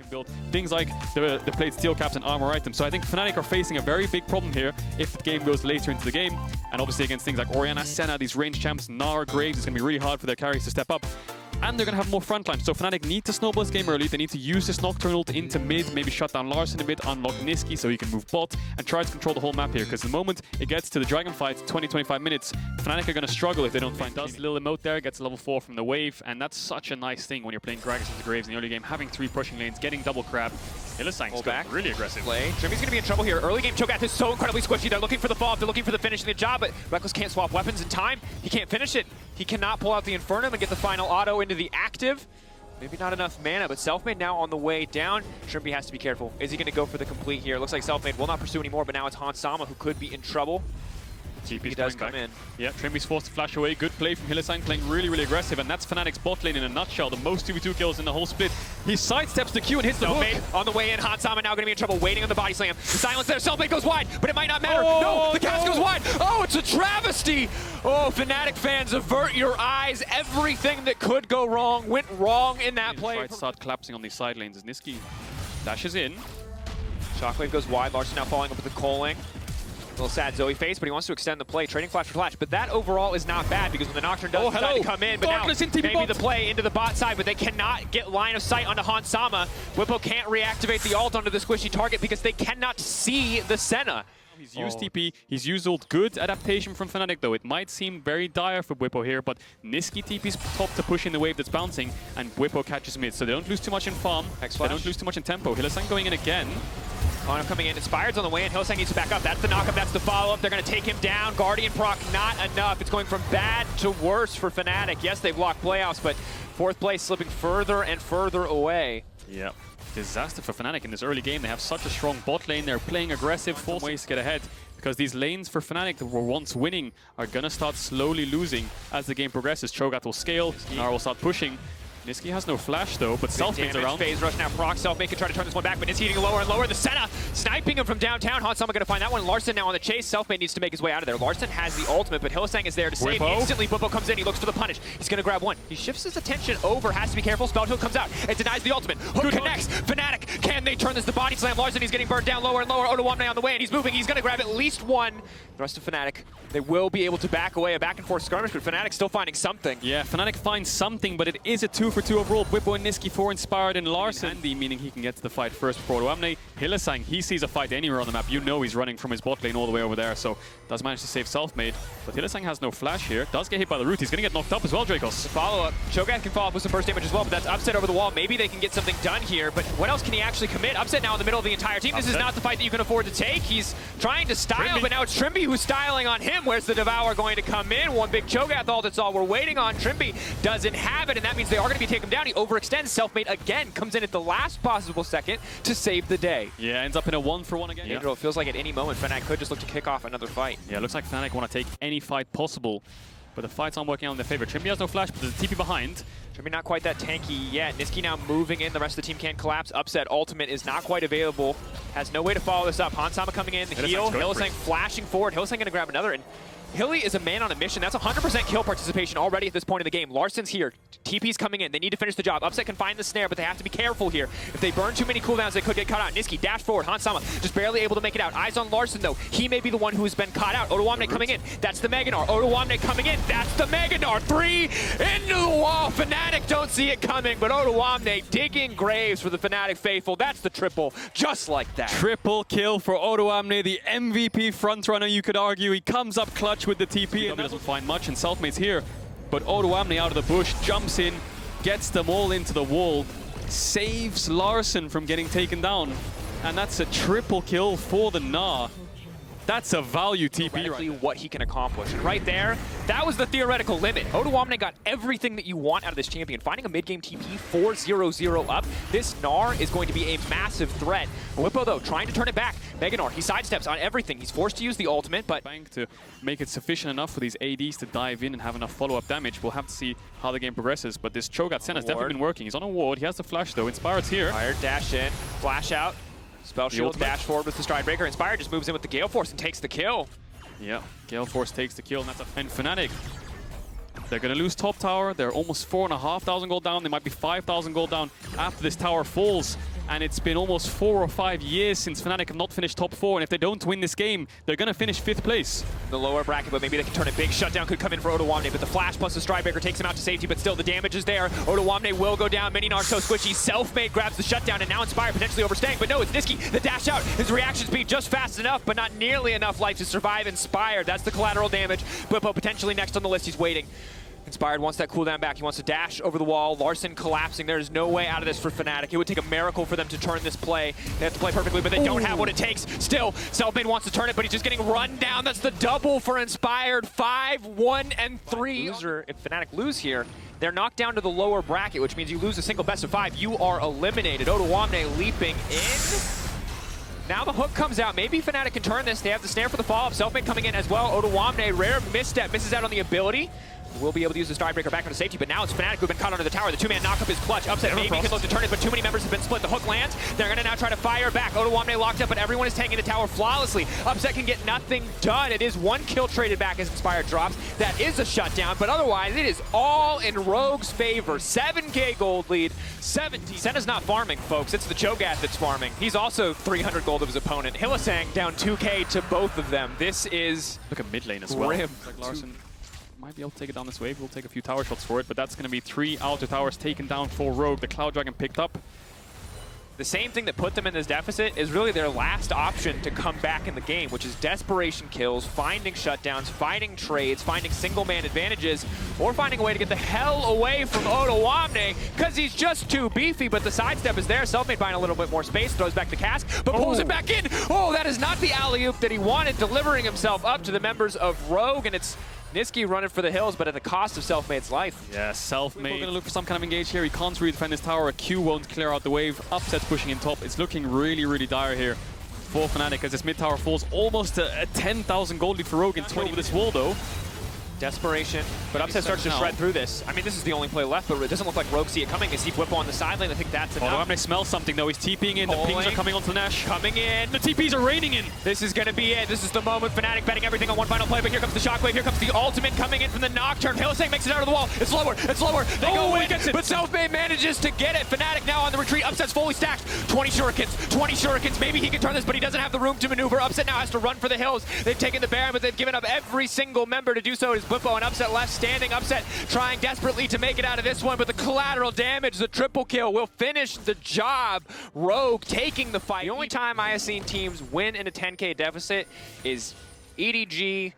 build things like the plate steel caps and armor items. So I think Fnatic are facing a very big problem here if the game goes later into the game. And obviously against things like Orianna, Senna, these range champs, Gnar, Graves, it's going to be really hard for their carries to step up. And they're going to have more frontline. So Fnatic need to snowball this game early. They need to use this Nocturne ult into mid, maybe shut down Larssen a bit, unlock Nisqy so he can move bot, and try to control the whole map here. Because the moment it gets to the Dragon fight, 20-25 minutes, Fnatic are going to struggle if they don't find does a little emote there, gets level 4 from the wave, and that's such a nice thing when you're playing Gragas into Graves in the early game, having 3 pushing lanes, getting double crab. Hylissang's back, really aggressive. Trymbi's going to be in trouble here. Early game Cho'gath is so incredibly squishy. They're looking for the fall, they're looking for the finish in the job, but Reckless can't swap weapons in time. He can't finish it. He cannot pull out the Infernum and get the final auto into the active. Maybe not enough mana, but Selfmade now on the way down. Trymbi has to be careful. Is he going to go for the complete here? Looks like Selfmade will not pursue anymore, but now it's Hansama who could be in trouble. TP's he does come in. Yeah, Trymbi's forced to flash away. Good play from Hylissang, playing really, really aggressive, and that's Fnatic's bot lane in a nutshell. The most 2v2 kills in the whole split. He sidesteps the Q and hits the hook. On the way in, Hansama now going to be in trouble, waiting on the body slam. The silence there, Selfmade goes wide, but it might not matter. No, the cast goes wide. Oh, it's a travesty. Oh, Fnatic fans, avert your eyes. Everything that could go wrong went wrong in that play. Try to start collapsing on these side lanes as Nisqy dashes in. Shockwave goes wide. Larssen now following up with the calling. A little sad Zoe face, but he wants to extend the play, trading flash for flash. But that overall is not bad because when the Nocturne does decide to come in, but now maybe the play into the bot side, but they cannot get line of sight onto Hansama. Bwipo can't reactivate the ult onto the squishy target because they cannot see the Senna. He's used TP, he's used ult. Good adaptation from Fnatic though. It might seem very dire for Bwipo here, but Nisqy TP's top to push in the wave that's bouncing, and Bwipo catches mid, so they don't lose too much in farm, they don't lose too much in tempo. Hylissang going in again. Line-up coming in, Inspired's on the way in, Hylissang needs to back up. That's the knock-up, that's the follow-up. They're going to take him down. Guardian proc, not enough. It's going from bad to worse for Fnatic. Yes, they've locked playoffs, but 4th place slipping further and further away. Yeah, disaster for Fnatic in this early game. They have such a strong bot lane. They're playing aggressive, full ways to get ahead. Because these lanes for Fnatic that were once winning are going to start slowly losing as the game progresses. Cho'gath will scale, Gnar will start pushing. Nisqy has no flash though, but Selfmade's around. Phase rush now, proc Selfmade can try to turn this one back, but Nisqy getting lower and lower. The Senna sniping him from downtown. Hansama going to find that one. Larssen now on the chase. Selfmade needs to make his way out of there. Larssen has the ultimate, but Hylissang is there to save. Instantly, Bwipo comes in. He looks for the punish. He's going to grab one. He shifts his attention over. Has to be careful. Spellchill comes out. It denies the ultimate. Hook connects. Fnatic, can they turn this to body slam? Larssen, he's getting burned down lower and lower. odoamne on the way, and he's moving. He's going to grab at least one. The rest of Fnatic, they will be able to back away. A back and forth skirmish, but Fnatic still finding something. Yeah, Fnatic finds something, but it is a 2-for-2 overall. Bwipo and Nisqy 4 inspired in Larssen. Handy, meaning he can get to the fight first before odoamne. Hylissang, he sees a fight anywhere on the map. You know he's running from his bot lane all the way over there, so does manage to save Selfmade. But Hylissang has no flash here. Does get hit by the root. He's going to get knocked up as well, Drakos. Follow-up. Cho'gath can follow up with some first damage as well, but that's Upset over the wall. Maybe they can get something done here, but what else can he actually commit? Upset now in the middle of the entire team. This is not the fight that you can afford to take. He's trying to style, but now it's Trymbi who's styling on him. Where's the Devour going to come in? One big Cho'gath ult, that's all we're waiting on. Trymbi doesn't have it, and that means they are going to be taking him down. He overextends. Selfmade again comes in at the last possible second to save the day. Yeah, ends up in a 1-for-1 again. Caedrel, it feels like at any moment Fnatic could just look to kick off another fight. Yeah, it looks like Fnatic want to take any fight possible, but the fight's aren't working out in their favor. Trymbi has no flash, but there's a TP behind. Trymbi not quite that tanky yet. Nisqy now moving in. The rest of the team can't collapse. Upset ultimate is not quite available. Has no way to follow this up. Hansama coming in. The heal. Hylissang flashing forward. Hylissang going to grab another. And Hilly is a man on a mission. That's 100% kill participation already at this point in the game. Larssen's here. TP's coming in. They need to finish the job. Upset can find the snare, but they have to be careful here. If they burn too many cooldowns, they could get caught out. Nisqy dash forward. Hansama just barely able to make it out. Eyes on Larssen, though. He may be the one who's been caught out. odoamne coming in. That's the Gnar. odoamne coming in. That's the Gnar. 3 into the wall. Fnatic don't see it coming, but odoamne digging graves for the Fnatic faithful. That's the triple, just like that. Triple kill for odoamne, the MVP frontrunner, you could argue. He comes up clutch with the TP and doesn't find much, and Selfmade's here. But odoamne out of the bush, jumps in, gets them all into the wall, saves Larssen from getting taken down. And that's a triple kill for the Gnar. That's a value TP right what he can accomplish. And right there, that was the theoretical limit. odoamne got everything that you want out of this champion. Finding a mid-game TP 4-0-0 up, this Gnar is going to be a massive threat. Bwipo, though, trying to turn it back. Gnar, he sidesteps on everything. He's forced to use the ultimate, but bank to make it sufficient enough for these ADs to dive in and have enough follow-up damage. We'll have to see how the game progresses, but this Cho'gath Senna's definitely been working. He's on a ward. He has the flash, though. Inspired's here. Inspired, dash in, flash out. Spell shield, dash forward with the Stride Breaker. Inspired just moves in with the Gale Force and takes the kill. Yeah, Gale Force takes the kill, and that's a Fnatic. They're going to lose top tower. They're almost 4,500 gold down. They might be 5,000 gold down after this tower falls. and it's been almost 4 or 5 years since Fnatic have not finished top 4, and if they don't win this game, they're going to finish 5th place. The lower bracket, but maybe they can turn it big. Shutdown could come in for odoamne, but the flash plus the stride breaker takes him out to safety, but still the damage is there. odoamne will go down. Mini Gnar so squishy. Selfmade grabs the shutdown, and now Inspire potentially overstaying, but no, it's Nisqy. The dash out. His reaction speed just fast enough, but not nearly enough life to survive Inspired. That's the collateral damage. Bwipo potentially next on the list. He's waiting. Inspired wants that cooldown back. He wants to dash over the wall. Larssen collapsing. There is no way out of this for Fnatic. It would take a miracle for them to turn this play. They have to play perfectly, but they don't have what it takes. Still, Selfmade wants to turn it, but he's just getting run down. That's the double for Inspired. 5, 1, and 3. Loser, if Fnatic lose here, they're knocked down to the lower bracket, which means you lose a single best of 5. You are eliminated. odoamne leaping in. Now the hook comes out. Maybe Fnatic can turn this. They have the snare for the follow-up. Selfmade coming in as well. odoamne, rare misstep, misses out on the ability. Will be able to use the stride breaker back into safety, but now it's Fnatic who've been caught under the tower. The two-man knock-up is clutch. Upset maybe can look to turn it, but too many members have been split. The hook lands. They're going to now try to fire back. odoamne locked up, but everyone is taking the tower flawlessly. Upset can get nothing done. It is 1 kill traded back as Inspired drops. That is a shutdown, but otherwise it is all in Rogue's favor. 7K gold lead, 17. Senna's not farming, folks. It's the Cho'gath that's farming. He's also 300 gold of his opponent. Hylissang down 2K to both of them. This is... Look at mid lane as well. Like Larssen might be able to take it down this wave. We'll take a few tower shots for it, but that's going to be 3 outer towers taken down for Rogue. The Cloud Dragon picked up. The same thing that put them in this deficit is really their last option to come back in the game, which is desperation kills, finding shutdowns, finding trades, finding single-man advantages, or finding a way to get the hell away from odoamne, because he's just too beefy, but the sidestep is there. Selfmade buying a little bit more space, throws back the cask, but pulls it back in. Oh, that is not the alley-oop that he wanted, delivering himself up to the members of Rogue, and it's Nisqy running for the hills, but at the cost of Selfmade's life. Yeah, Selfmade going to look for some kind of engage here. He can't really defend this tower. A Q won't clear out the wave. Upset's pushing in top. It's looking really, really dire here for Fnatic as this mid tower falls almost a 10,000 gold lead for Rogue in 20 with this wall, though. Desperation, but Upset starts to shred through this. I mean, this is the only play left, but it doesn't look like Rogue see it coming. They see Bwipo on the sideline. I think that's enough. odoamne smells something, though. He's TPing in. The pings are coming onto the Nash. Coming in. The TPs are raining in. This is going to be it. This is the moment. Fnatic betting everything on one final play, but here comes the shockwave. Here comes the ultimate coming in from the Nocturne. Hylissang makes it out of the wall. It's lower. It's lower. They go in, but Selfmade manages to get it. Fnatic now on the retreat. Upset's fully stacked. 20 shurikens. 20 shurikens. Maybe he can turn this, but he doesn't have the room to maneuver. Upset now has to run for the hills. They've taken the Baron, but they've given up every single member to do so. It is Bwipo and Upset left standing. Upset trying desperately to make it out of this one, but the collateral damage, the triple kill, will finish the job. Rogue taking the fight. The only time I have seen teams win in a 10K deficit is EDG,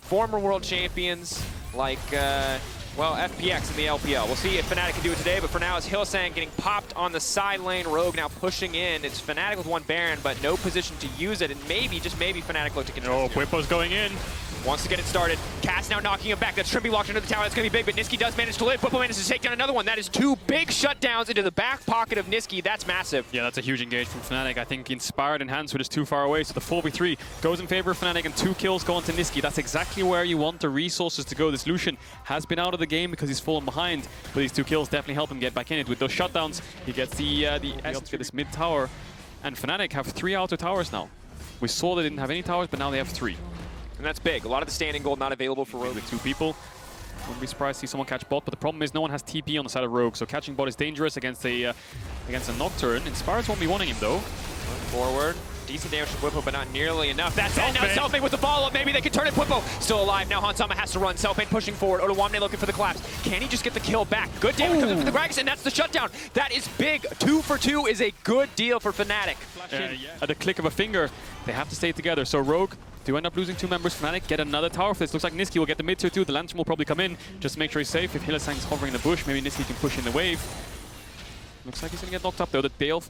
former world champions like, well, FPX in the LPL. We'll see if Fnatic can do it today, but for now it's Hylissang getting popped on the side lane. Rogue now pushing in. It's Fnatic with 1 Baron, but no position to use it, and maybe, just maybe, Fnatic look to contest. Oh, Bwipo's going in. Wants to get it started. Cass now knocking him back. That's Trymbi locked into the tower. That's going to be big, but Nisqy does manage to live. Bwipo manages to take down another one. That is 2 big shutdowns into the back pocket of Nisqy. That's massive. Yeah, that's a huge engage from Fnatic. I think Inspired and Hans were just too far away, so the 4v3 goes in favor of Fnatic, and 2 kills go on to Nisqy. That's exactly where you want the resources to go. This Lucian has been out of the game because he's fallen behind, but these 2 kills definitely help him get back in it. With those shutdowns, he gets the essence to get this mid tower, and Fnatic have 3 outer towers now. We saw they didn't have any towers, but now they have 3. And that's big. A lot of the standing gold not available for Rogue. With 2 people. Wouldn't be surprised to see someone catch bot, but the problem is no one has TP on the side of Rogue, so catching bot is dangerous against a Nocturne. Inspired won't be wanting him, though. Forward. Decent damage from Bwipo, but not nearly enough. That's it. Now Selfmade with the follow-up. Maybe they can turn it. Bwipo still alive. Now Hansama has to run. Selfmade pushing forward. odoamne looking for the collapse. Can he just get the kill back? Good damage comes in for the Gragas, and that's the shutdown. That is big. 2 for 2 is a good deal for Fnatic. At the click of a finger, they have to stay together. So Rogue do end up losing 2 members. Fnatic get another tower for this. Looks like Nisqy will get the mid tier too. The Lantern will probably come in just to make sure he's safe. If Hylissang's hovering in the bush, maybe Nisqy can push in the wave. Looks like he's gonna get knocked up though. The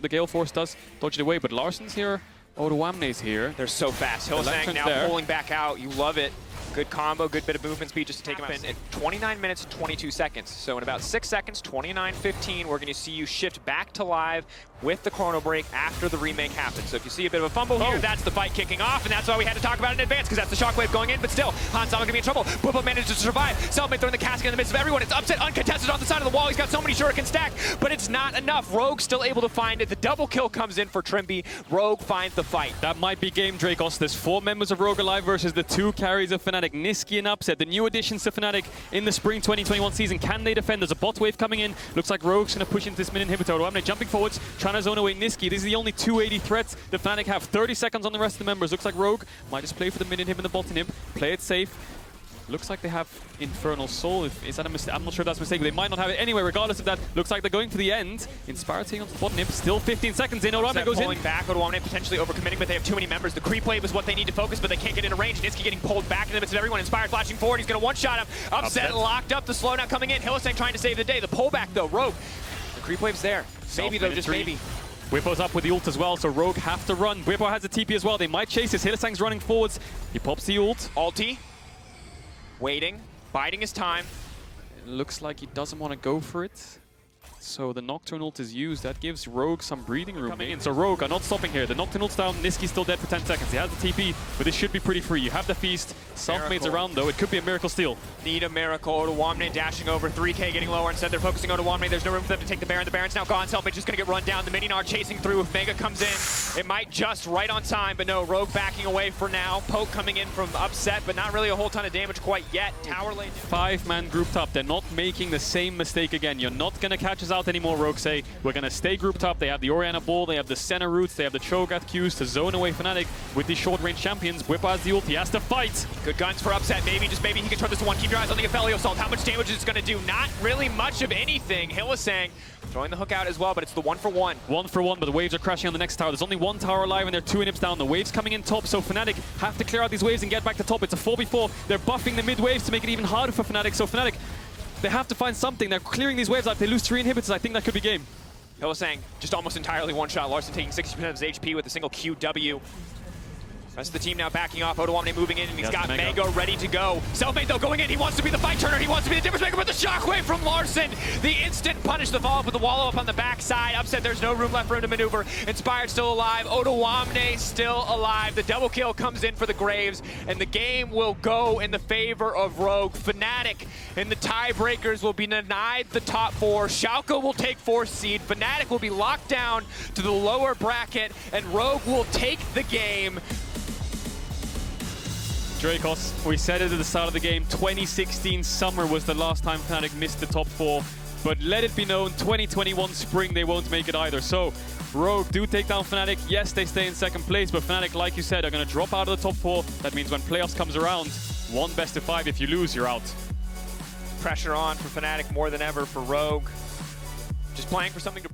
Gale Force does dodge it away, but Larsen's here. odoamne's here. They're so fast. Hylissang now pulling back out. You love it. Good combo, good bit of movement speed just to take him out. In 29 minutes and 22 seconds. So in about 6 seconds, 29:15, we're going to see you shift back to live with the chrono break after the remake happens. So if you see a bit of a fumble here, that's the fight kicking off, and that's why we had to talk about it in advance, because that's the shockwave going in, but still, Hansama going to be in trouble. Bwipo manages to survive. Selfmade throwing the casket in the midst of everyone. It's Upset uncontested on the side of the wall. He's got so many shuriken stacked, but it's not enough. Rogue still able to find it. The double kill comes in for Trymbi. Rogue finds the fight. That might be game, Drakos. There's 4 members of Rogue alive versus the 2 carries of Fnatic. Fnatic. Nisqy an upset. The new additions to Fnatic in the spring 2021 season. Can they defend? There's a bot wave coming in. Looks like Rogue's going to push into this mid inhibitor. odoamne jumping forwards, trying to zone away Nisqy. This is the only 280 threats the Fnatic have. 30 seconds on the rest of the members. Looks like Rogue might just play for the mid inhib and the bot inhib. Play it safe. Looks like they have Infernal Soul. Is that a mistake? I'm not sure if that's a mistake. They might not have it anyway. Regardless of that, looks like they're going for the end. Inspired taking on the bot nib. Still 15 seconds in. odoamne goes pulling in. back. odoamne potentially overcommitting, but they have too many members. The creep wave is what they need to focus, but they can't get into range. Nisqy getting pulled back in the midst of everyone. Inspired flashing forward. He's going to one-shot him. Upset locked up. The slow now coming in. Hylissang trying to save the day. The pullback though. Rogue. The creep wave's there. Maybe though, just maybe. Bwipo's up with the ult as well, so Rogue have to run. Bwipo has a TP as well. They might chase this. Hylissang's running forwards. He pops the ult. Ulti. Waiting. Biding his time. It looks like he doesn't want to go for it. So the Nocturne ult is used. That gives Rogue some breathing room. Coming in. So Rogue are not stopping here. The Nocturne ult's down. Nisqy's still dead for 10 seconds. He has the TP, but this should be pretty free. You have the feast. Selfmade's around though. It could be a miracle steal. Need a miracle. odoamne dashing over. 3K getting lower. Instead they're focusing on odoamne. There's no room for them to take the Baron. The Baron's now gone. Selfmade just going to get run down. The mini Gnar chasing through. If Mega comes in, it might just right on time, but no. Rogue backing away for now. Poke coming in from upset, but not really a whole ton of damage quite yet. Tower lane. 5-man grouped up. They're not making the same mistake again. You're not going to catch us out anymore, Rogue say. We're going to stay grouped up. They have the Orianna ball, they have the Senna roots, they have the Cho'gath Qs to zone away Fnatic with these short-range champions. Bwipo has the ult, he has to fight. Good guns for upset. Maybe, just maybe he can turn this to one. Keep your eyes on the Aphelios ult. How much damage is it going to do? Not really much of anything. Hylissang throwing the hook out as well, but it's the 1-for-1. 1-for-1, but the waves are crashing on the next tower. There's only one tower alive and there are 2 inhibs down. The waves coming in top, so Fnatic have to clear out these waves and get back to top. It's a 4v4. They're buffing the mid waves to make it even harder for Fnatic, so Fnatic, they have to find something. They're clearing these waves out. If they lose 3 inhibitors, I think that could be game. Hylissang just almost entirely one-shot. Larssen taking 60% of his HP with a single QW. Rest of the team now backing off. odoamne moving in, and he's got Mega ready to go. Selfmade though going in. He wants to be the fight turner. He wants to be the difference maker, but the shockwave from Larssen. The instant punish, the follow-up with the wallow up on the backside. Upset, there's no room left for him to maneuver. Inspired still alive. odoamne still alive. The double kill comes in for the Graves, and the game will go in the favor of Rogue. Fnatic in the tiebreakers will be denied the top 4. Schalke will take 4th seed. Fnatic will be locked down to the lower bracket, and Rogue will take the game. Drakos, we said it at the start of the game, 2016 summer was the last time Fnatic missed the top 4. But let it be known, 2021 spring they won't make it either. So, Rogue do take down Fnatic. Yes, they stay in 2nd place, but Fnatic, like you said, are going to drop out of the top 4. That means when playoffs comes around, 1 best of 5. If you lose, you're out. Pressure on for Fnatic more than ever for Rogue. Just playing for something to